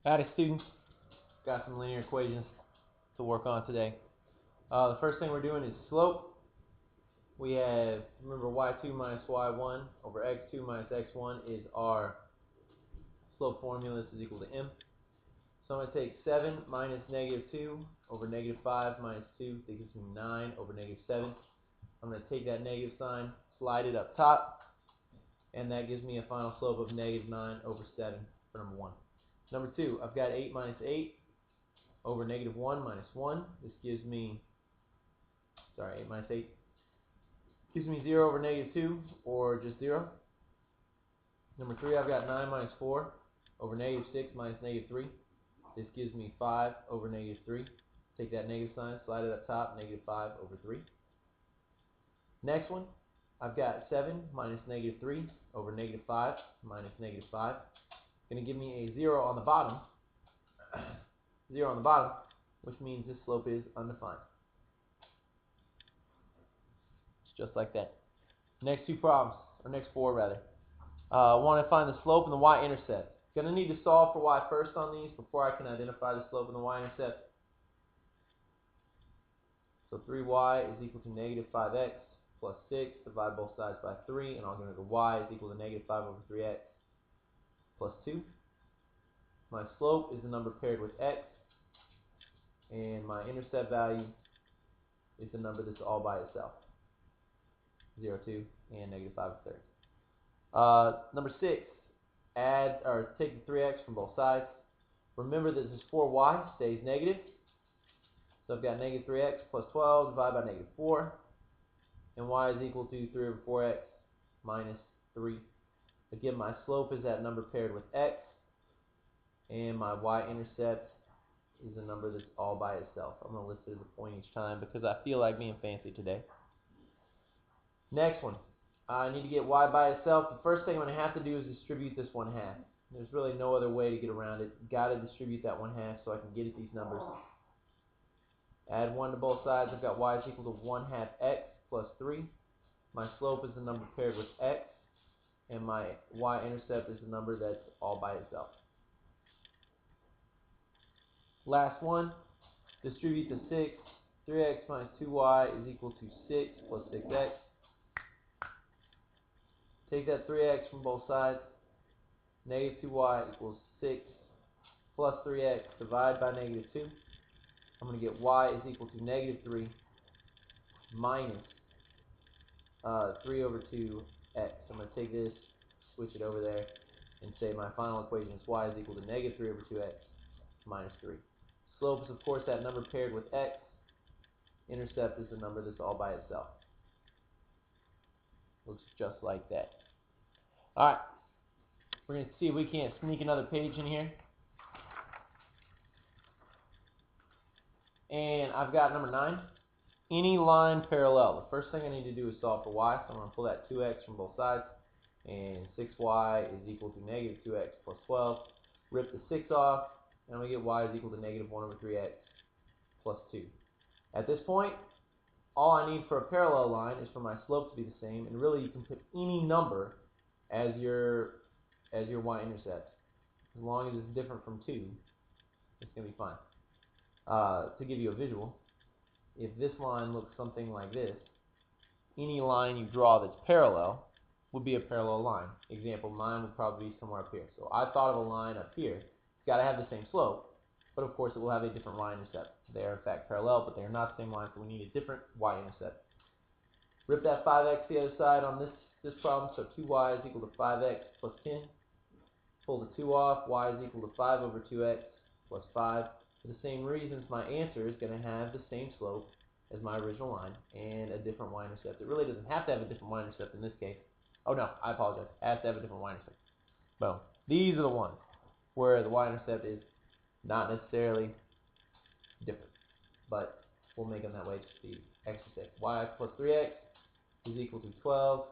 Howdy students, got some linear equations to work on today. The first thing we're doing is slope. We have, remember, y2 minus y1 over x2 minus x1 is our slope formula. This is equal to m. So I'm going to take 7 minus negative 2 over negative 5 minus 2. That gives me 9 over negative 7. I'm going to take that negative sign, slide it up top, and that gives me a final slope of negative 9 over 7 for number 1. Number 2, I've got 8 minus 8 over negative 1 minus 1. This gives me, 8 minus 8 gives me 0 over negative 2, or just 0. Number 3, I've got 9 minus 4 over negative 6 minus negative 3. This gives me 5 over negative 3. Take that negative sign, slide it up top, negative 5 over 3. Next one, I've got 7 minus negative 3 over negative 5 minus negative 5. Going to give me a 0 on the bottom. 0 on the bottom, which means this slope is undefined. It's just like that. Next two problems, or next four rather. Want to find the slope and the y-intercept. Going to need to solve for y first on these before I can identify the slope and the y-intercept. So 3y is equal to negative 5x plus 6. Divide both sides by 3, and I'll get the y is equal to negative 5 over 3x plus 2. My slope is the number paired with x, and my intercept value is the number that's all by itself. 0, 2, and negative 5 1/3. Number 6, add or take the 3x from both sides. Remember that this 4y stays negative. So I've got negative 3x plus 12 divided by negative 4. And y is equal to 3 over 4x minus 3. Again, my slope is that number paired with x. And my y-intercept is a number that's all by itself. I'm going to list it as a point each time because I feel like being fancy today. Next one. I need to get y by itself. The first thing I'm going to have to do is distribute this 1/2. There's really no other way to get around it. Got to distribute that 1/2 so I can get at these numbers. Add 1 to both sides. I've got y is equal to 1/2 x plus 3. My slope is the number paired with x. And my y-intercept is the number that's all by itself. Last one, distribute the 6. 3x minus 2y is equal to 6 plus 6x. Take that 3x from both sides. Negative 2y equals 6 plus 3x. Divide by negative 2. I'm going to get y is equal to negative 3 minus 3 over 2x. I'm going to take this, switch it over there, and say my final equation is y is equal to negative 3 over 2x minus 3. Slope is, of course, that number paired with x. Intercept is the number that's all by itself. Looks just like that. Alright, we're going to see if we can't sneak another page in here. And I've got number 9. Any line parallel. The first thing I need to do is solve for y. So I'm going to pull that 2x from both sides. And 6y is equal to negative 2x plus 12. Rip the 6 off. And I'm going to get y is equal to negative 1 over 3x plus 2. At this point, all I need for a parallel line is for my slope to be the same. And really, you can put any number as your y-intercept. As long as it's different from 2, it's going to be fine. To give you a visual, if this line looks something like this, any line you draw that's parallel would be a parallel line. Example, mine would probably be somewhere up here. So I thought of a line up here. It's got to have the same slope, but of course it will have a different y-intercept. They are in fact parallel, but they are not the same line, so we need a different y-intercept. Rip that 5x the other side on this problem, so 2y is equal to 5x plus 10. Pull the 2 off, y is equal to 5 over 2x plus 5. For the same reasons, my answer is going to have the same slope as my original line and a different y-intercept. It really doesn't have to have a different y-intercept in this case. Oh no, I apologize. It has to have a different y-intercept. Boom. These are the ones where the y-intercept is not necessarily different, but we'll make them that way to be extra safe. Y plus 3x is equal to 12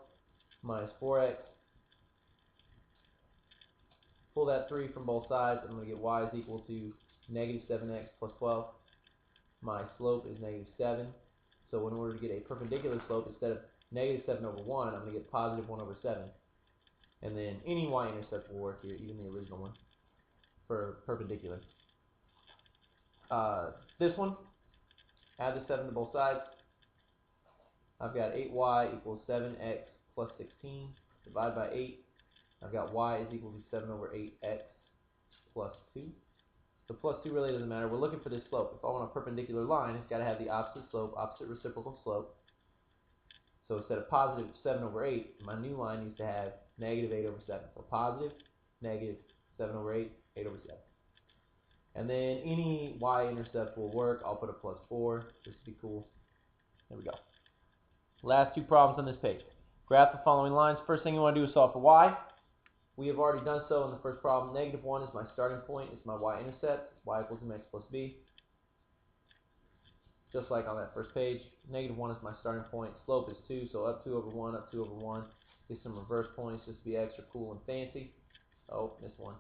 minus 4x. Pull that 3 from both sides. I'm going to get y is equal to negative 7x plus 12. My slope is negative 7. So in order to get a perpendicular slope, instead of negative 7 over 1, I'm going to get positive 1 over 7. And then any y-intercept will work here, even the original one. for perpendicular. This one, add the 7 to both sides. I've got 8y equals 7x plus 16. Divide by 8. I've got y is equal to 7 over 8x plus 2. The plus 2 really doesn't matter. We're looking for this slope. If I want a perpendicular line, it's got to have the opposite slope, opposite reciprocal slope. So instead of positive 7 over 8, my new line needs to have negative 8 over 7. So positive, negative 7 over 8, 8 over 7. And then any y-intercept will work. I'll put a plus 4 just to be cool. There we go. Last 2 problems on this page. Graph the following lines. First thing you want to do is solve for y. We have already done so in the first problem. Negative 1 is my starting point. It's my y-intercept. Y equals mx plus b. Just like on that first page. Negative 1 is my starting point. Slope is 2, so up 2 over 1, up 2 over 1. Get some reverse points just to be extra cool and fancy. Oh, missed one.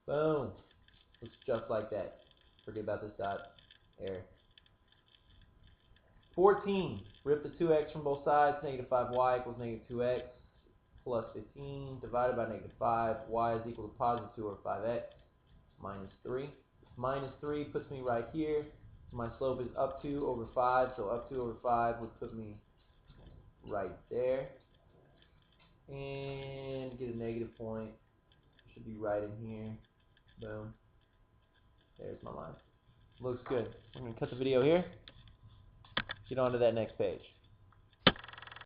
Boom. Looks just like that. Forget about this dot. Error. 14. Rip the 2x from both sides. Negative 5y equals negative 2x plus 15 divided by negative 5. Y is equal to positive 2 over 5x minus 3. Minus 3 puts me right here. My slope is up 2 over 5, so up 2 over 5 would put me right there. And get a negative point. Should be right in here. Boom. There's my line. Looks good. I'm going to cut the video here. Get on to that next page.